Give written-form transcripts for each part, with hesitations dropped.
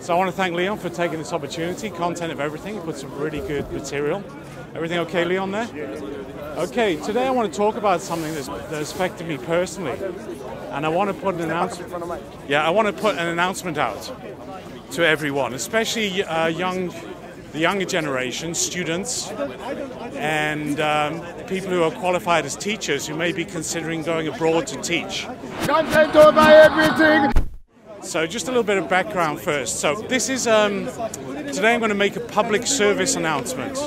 So I want to thank Leon for taking this opportunity, content of everything. He put some really good material. Everything okay, Leon, there? Okay, today I want to talk about something that's affected me personally. And I want to put an announcement. Yeah, I want to put an announcement out to everyone, especially the younger generation, students, and people who are qualified as teachers who may be considering going abroad to teach. Content over everything! So just a little bit of background first. So this is, today I'm going to make a public service announcement.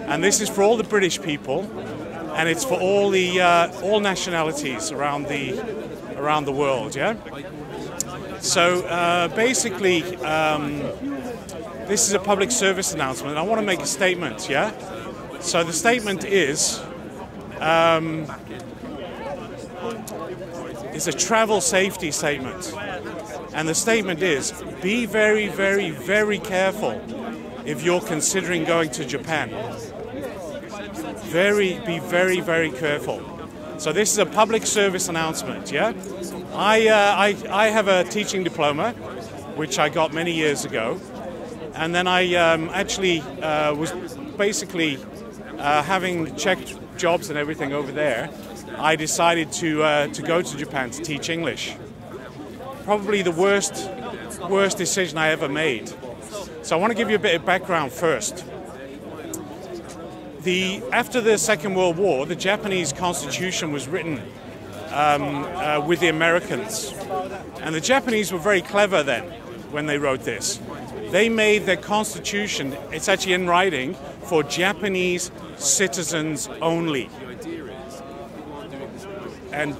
And this is for all the British people, and it's for all the all nationalities around the world, yeah? So basically, this is a public service announcement. I want to make a statement, yeah? So the statement is, it's a travel safety statement. And the statement is, be very, very, very careful if you're considering going to Japan. Be very, very careful. So this is a public service announcement, yeah? I have a teaching diploma, which I got many years ago. And then I actually was basically, having checked jobs and everything over there, I decided to go to Japan to teach English. Probably the worst decision I ever made. So I want to give you a bit of background first. After the Second World War, the Japanese Constitution was written with the Americans. And the Japanese were very clever then when they wrote this. They made their constitution, it's actually in writing, for Japanese citizens only. And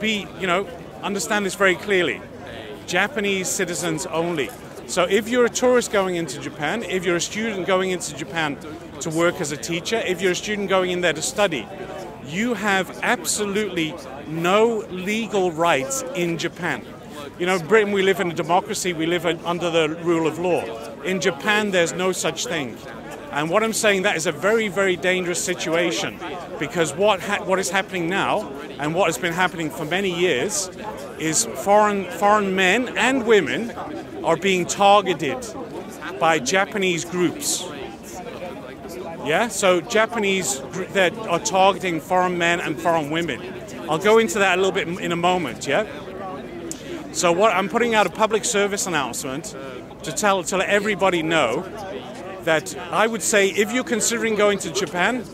understand this very clearly. Japanese citizens only. So if you're a tourist going into Japan, if you're a student going into Japan to work as a teacher, if you're a student going in there to study, you have absolutely no legal rights in Japan. You know, in Britain we live in a democracy, we live under the rule of law. In Japan there's no such thing. And what I'm saying, that is a very, very dangerous situation, because what is happening now, and what has been happening for many years, is foreign men and women are being targeted by Japanese groups. Yeah, so Japanese that are targeting foreign men and foreign women. I'll go into that a little bit in a moment, yeah? So I'm putting out a public service announcement to let everybody know that I would say if you're considering going to Japan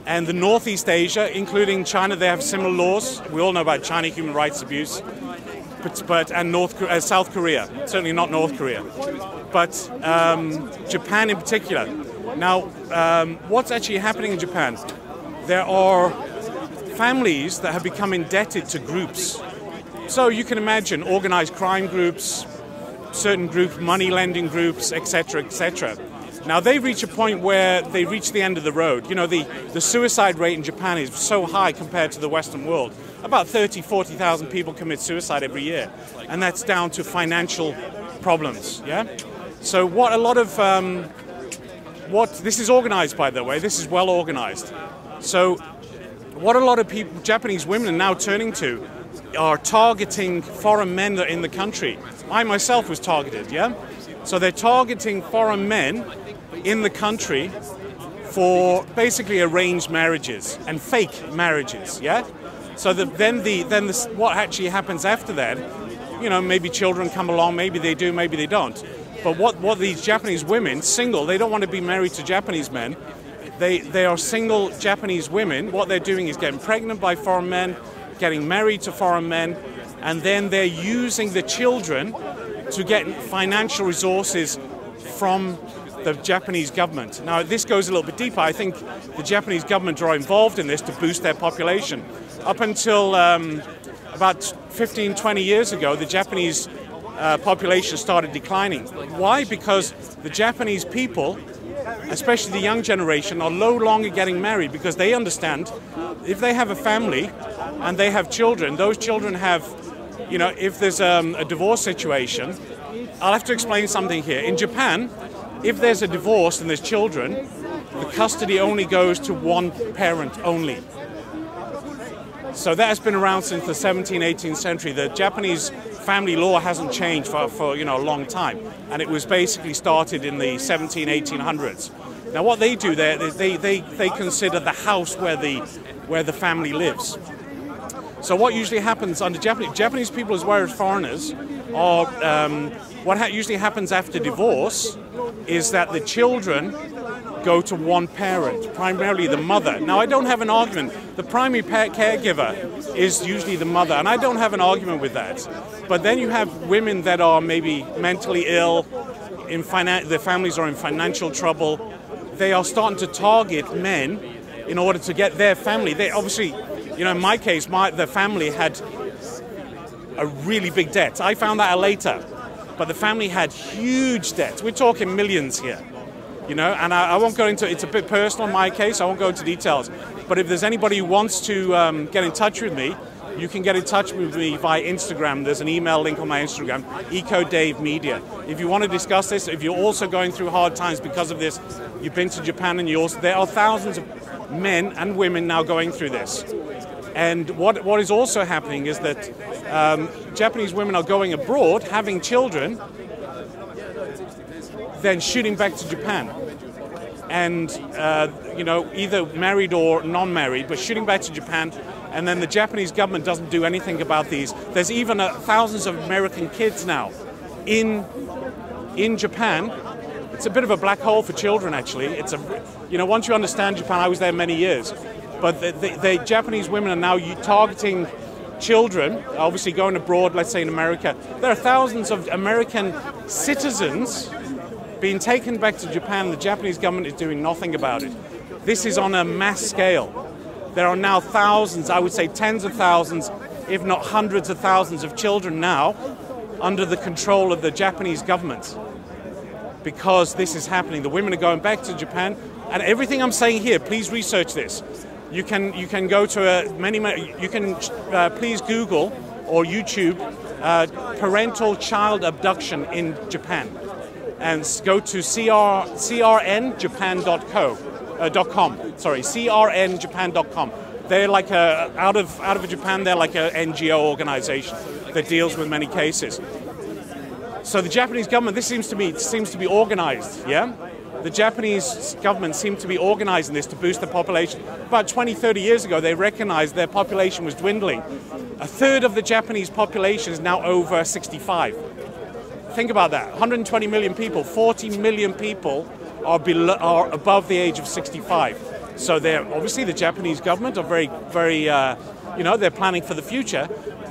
and the Northeast Asia, including China, they have similar laws. We all know about China human rights abuse, and South Korea, certainly not North Korea, but Japan in particular. Now, what's actually happening in Japan? There are families that have become indebted to groups. So you can imagine organized crime groups, certain groups, money lending groups, etc., etc. Now they reach a point where they reach the end of the road. You know, the suicide rate in Japan is so high compared to the Western world. About 40,000 people commit suicide every year. And that's down to financial problems, yeah? So what a lot of, this is organized, by the way, this is well organized. So what a lot of people, Japanese women are now turning to are targeting foreign men that are in the country. I myself was targeted, yeah? So they're targeting foreign men in the country for basically arranged marriages and fake marriages, yeah? So what actually happens after that, you know, maybe children come along, maybe they do, maybe they don't. But what these Japanese women, single, they don't want to be married to Japanese men. They are single Japanese women. What they're doing is getting pregnant by foreign men, getting married to foreign men, and then they're using the children to get financial resources from the Japanese government. Now, this goes a little bit deeper. I think the Japanese government are involved in this to boost their population. Up until about 15, 20 years ago, the Japanese population started declining. Why? Because the Japanese people, especially the young generation, are no longer getting married because they understand if they have a family and they have children, those children have, you know, if there's a divorce situation, I'll have to explain something here. In Japan, if there's a divorce and there's children, the custody only goes to one parent only. So that has been around since the 17th, 18th century. The Japanese family law hasn't changed for a long time, and it was basically started in the 1800s. Now, what they do there is they consider the house where the family lives. So what usually happens under Japanese people as well as foreigners are what usually happens after divorce is that the children go to one parent, primarily the mother. Now, I don't have an argument. The primary caregiver is usually the mother, and I don't have an argument with that. But then you have women that are maybe mentally ill, their families are in financial trouble. They are starting to target men in order to get their family. They obviously, in my case, the family had a really big debt. I found that out later, but the family had huge debts. We're talking millions here. And I won't go into, it's a bit personal in my case, I won't go into details. But if there's anybody who wants to get in touch with me, you can get in touch with me via Instagram. There's an email link on my Instagram, EcoDaveMedia. If you want to discuss this, if you're also going through hard times because of this, you've been to Japan and there are thousands of men and women now going through this. And what is also happening is that Japanese women are going abroad, having children, then shooting back to Japan, and either married or non-married, but shooting back to Japan, and then the Japanese government doesn't do anything about these. There's even thousands of American kids now in Japan. It's a bit of a black hole for children, actually. It's once you understand Japan, I was there many years, but the Japanese women are now targeting children, obviously going abroad, let's say in America. There are thousands of American citizens being taken back to Japan. The Japanese government is doing nothing about it. This is on a mass scale. There are now thousands, I would say tens of thousands, if not hundreds of thousands of children now under the control of the Japanese government, because this is happening. The women are going back to Japan, and everything I'm saying here, please research this. You can go to please Google or YouTube parental child abduction in Japan, and go to crnjapan.com. Sorry, crnjapan.com. They're like out of Japan. They're like an NGO organization that deals with many cases. So the Japanese government, this seems to be organized. Yeah, the Japanese government seemed to be organizing this to boost the population. About 20, 30 years ago, they recognized their population was dwindling. A third of the Japanese population is now over 65. Think about that. 120 million people, 40 million people are above the age of 65. So they're obviously, the Japanese government are very, very, they're planning for the future.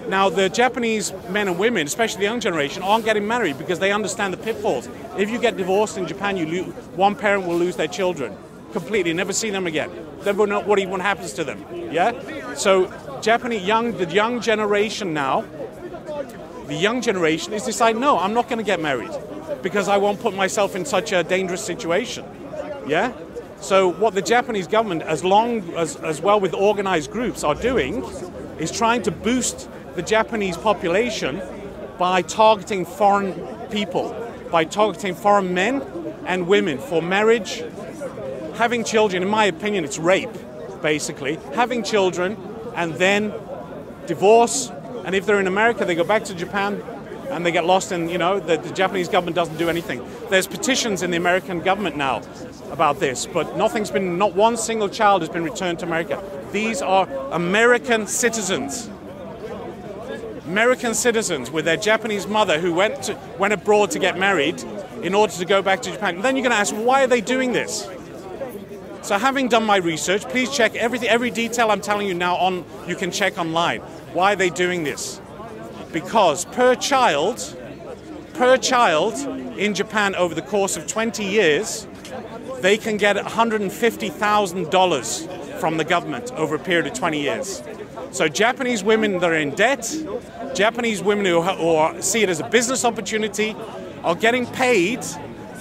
Now, the Japanese men and women, especially the young generation, aren't getting married because they understand the pitfalls. If you get divorced in Japan, one parent will lose their children completely, never see them again. Never know what even happens to them. Yeah. So the young generation now. The young generation is deciding, no, I'm not going to get married because I won't put myself in such a dangerous situation. Yeah? So what the Japanese government, as well with organized groups, are doing is trying to boost the Japanese population by targeting foreign people, by targeting foreign men and women for marriage, having children. In my opinion, it's rape, basically. Having children and then divorce. And if they're in America, they go back to Japan and they get lost in, the Japanese government doesn't do anything. There's petitions in the American government now about this, but not one single child has been returned to America. These are American citizens. American citizens with their Japanese mother who went abroad to get married in order to go back to Japan. And then you're going to ask, why are they doing this? So having done my research, please check every detail I'm telling you now you can check online. Why are they doing this? Because per child in Japan over the course of 20 years, they can get $150,000 from the government over a period of 20 years. So Japanese women that are in debt, Japanese women who see it as a business opportunity, are getting paid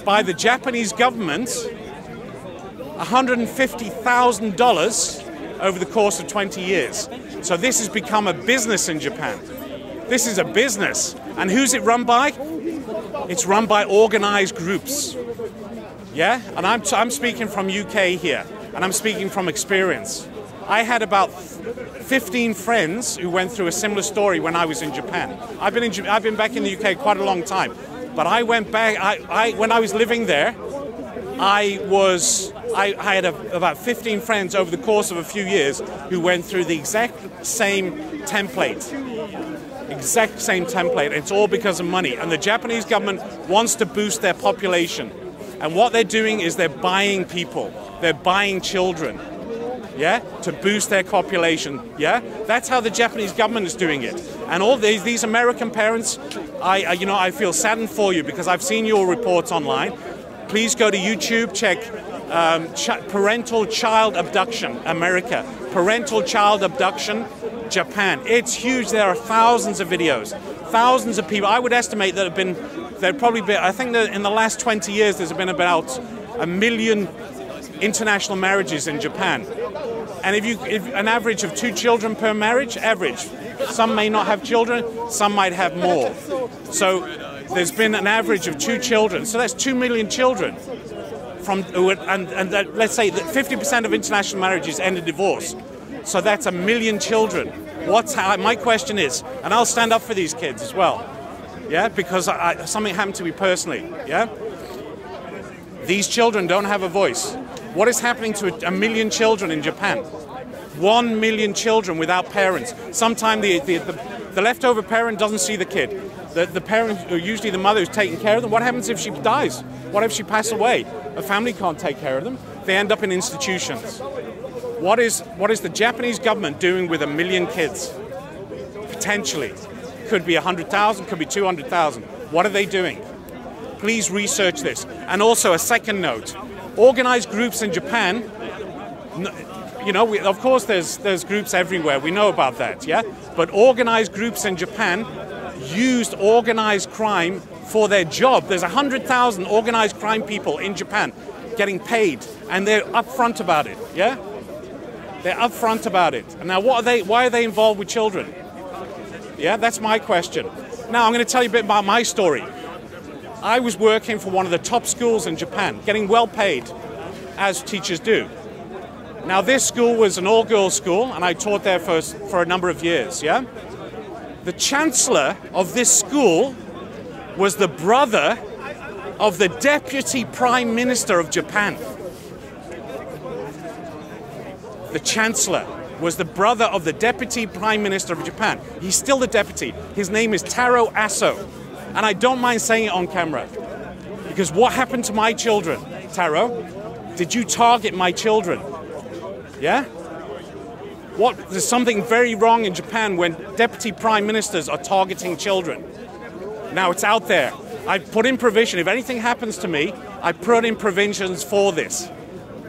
by the Japanese government $150,000 over the course of 20 years. So this has become a business in Japan. This is a business. And who's it run by? It's run by organized groups. Yeah? And I'm speaking from UK here, and I'm speaking from experience. I had about 15 friends who went through a similar story when I was in Japan. I've been back in the UK quite a long time, but I went back. When I was living there, I had about 15 friends over the course of a few years who went through the exact same template. It's all because of money, and the Japanese government wants to boost their population, and what they're doing is they're buying people, they're buying children, yeah, to boost their population. Yeah, that's how the Japanese government is doing it. And all these American parents, I feel saddened for you, because I've seen your reports online. Please go to YouTube, check parental child abduction America, parental child abduction Japan. It's huge. There are thousands of videos, thousands of people. I would estimate that I think that in the last 20 years there's been about 1 million international marriages in Japan. And if an average of 2 children per marriage, some may not have children, some might have more. So there's been an average of 2 children. So that's 2 million children. Let's say that 50% of international marriages end in divorce. So that's 1 million children. My question is, and I'll stand up for these kids as well, yeah, because something happened to me personally, yeah. These children don't have a voice. What is happening to 1 million children in Japan? 1 million children without parents. Sometimes the leftover parent doesn't see the kid. The parent, or usually the mother, who's taking care of them. What happens if she dies? What if she passes away? A family can't take care of them. They end up in institutions. What is the Japanese government doing with 1 million kids? Potentially. Could be 100,000, could be 200,000. What are they doing? Please research this. And also a second note. Organized groups in Japan, of course there's groups everywhere, we know about that, yeah? But organized groups in Japan used organized crime for their job. There's 100,000 organized crime people in Japan getting paid, and they're upfront about it, yeah? They're upfront about it. And now why are they involved with children? Yeah, that's my question. Now I'm going to tell you a bit about my story. I was working for one of the top schools in Japan, getting well paid, as teachers do. Now this school was an all-girls school, and I taught there for a number of years, yeah? The chancellor of this school was the brother of the deputy prime minister of Japan. The chancellor was the brother of the deputy prime minister of Japan. He's still the deputy. His name is Taro Aso. And I don't mind saying it on camera. Because what happened to my children, Taro? Did you target my children? Yeah? There's something very wrong in Japan when deputy prime ministers are targeting children. Now it's out there. I put in provision. If anything happens to me, I put in provisions for this.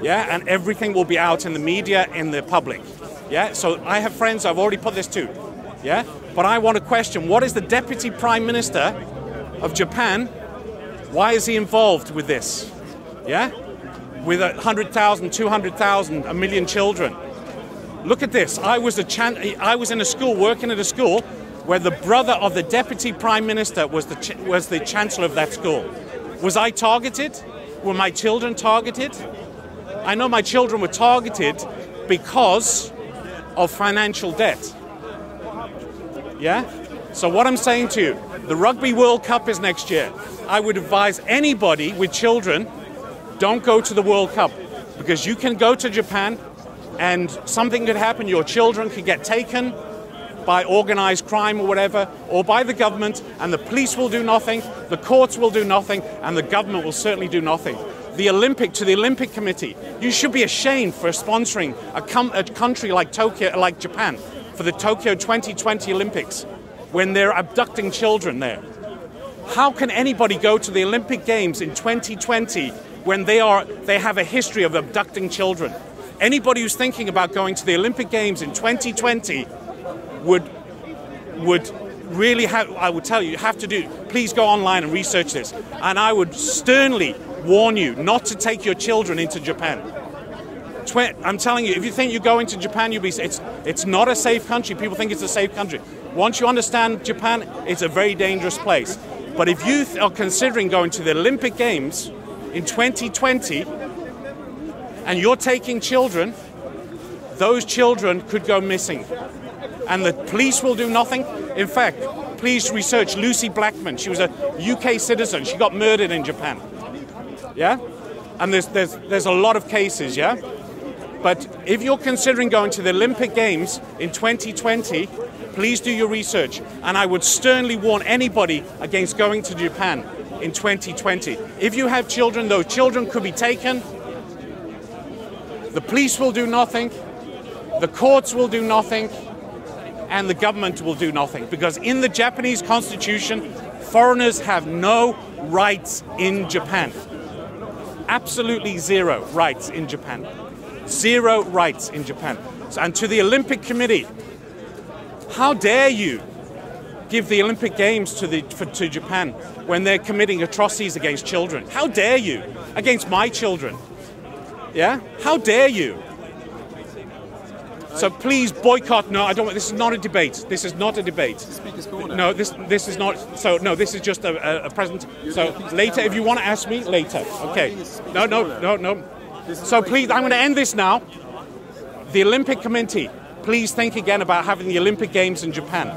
Yeah? And everything will be out in the media, in the public. Yeah? So I have friends I've already put this to. Yeah? But I want to question, what is the deputy prime minister of Japan? Why is he involved with this? Yeah? With 100,000, 200,000, 1 million children. Look at this. I was in a school, working at a school, where the brother of the deputy prime minister was the chancellor of that school. Was I targeted? Were my children targeted? I know my children were targeted because of financial debt. Yeah? So what I'm saying to you, the Rugby World Cup is next year. I would advise anybody with children, don't go to the World Cup, because you can go to Japan and something could happen. Your children could get taken by organized crime or whatever, or by the government, and the police will do nothing, the courts will do nothing, and the government will certainly do nothing. The Olympic Committee, you should be ashamed for sponsoring a country like Japan for the Tokyo 2020 Olympics when they're abducting children there. How can anybody go to the Olympic Games in 2020 when they have a history of abducting children? Anybody who's thinking about going to the Olympic Games in 2020 would really have, I would tell you, please go online and research this. And I would sternly warn you not to take your children into Japan. I'm telling you, if you think you're going to Japan, it's not a safe country. People think it's a safe country. Once you understand Japan, it's a very dangerous place. But if you are considering going to the Olympic Games in 2020 and you're taking children, those children could go missing. And the police will do nothing. In fact, please research Lucy Blackman. She was a UK citizen. She got murdered in Japan. Yeah? And there's a lot of cases, yeah? But if you're considering going to the Olympic Games in 2020, please do your research. And I would sternly warn anybody against going to Japan in 2020. If you have children, those children could be taken. The police will do nothing. The courts will do nothing. And the government will do nothing. Because in the Japanese constitution, foreigners have no rights in Japan. Absolutely zero rights in Japan. Zero rights in Japan. And to the Olympic Committee, how dare you give the Olympic Games to Japan when they're committing atrocities against children? How dare you? Against my children. Yeah? How dare you? So please boycott. No, I don't. This is not a debate. This is not a debate. Speaker's corner. No, this is not. So no, this is just a present. So later, if you want to ask me, later. Okay. No. So please, I'm going to end this now. The Olympic Committee, please think again about having the Olympic Games in Japan,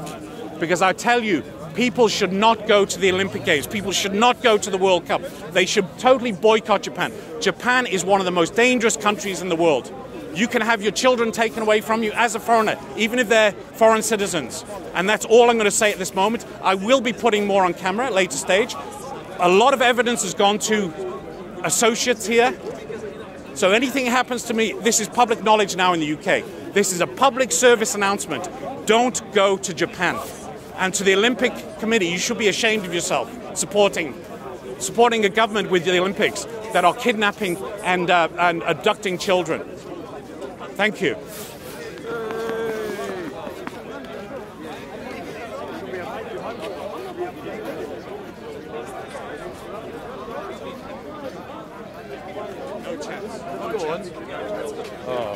because I tell you, people should not go to the Olympic Games. People should not go to the World Cup. They should totally boycott Japan. Japan is one of the most dangerous countries in the world. You can have your children taken away from you as a foreigner, even if they're foreign citizens. And that's all I'm going to say at this moment. I will be putting more on camera at a later stage. A lot of evidence has gone to associates here. So anything happens to me, this is public knowledge now in the UK. This is a public service announcement. Don't go to Japan. And to the Olympic Committee, you should be ashamed of yourself supporting a government with the Olympics that are kidnapping and abducting children. Thank you. No chance. Go on. Oh.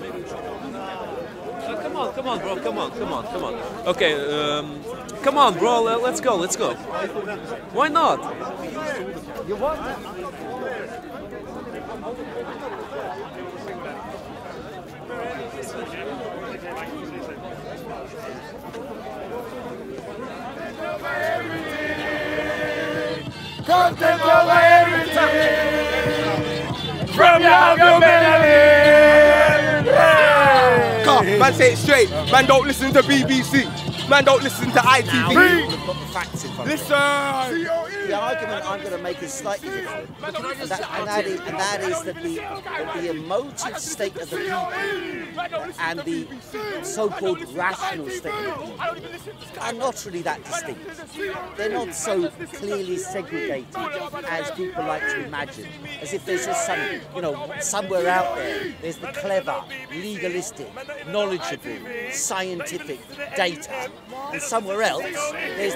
Come on, bro. Come on. Okay, come on, bro. Let's go. Why not? You what? Content over everything. From your Benelli. Man, say it straight. Man, don't listen to BBC. Man, don't listen to ITV. We've got the facts in front of Listen. The argument I'm going to make is slightly different, and that is that the emotive state of the people and the so-called rational state of the people are not really that distinct. They're not so clearly segregated as people like to imagine, as if there's just somewhere out there, there's the clever, legalistic, knowledgeable, scientific data, and somewhere else, there's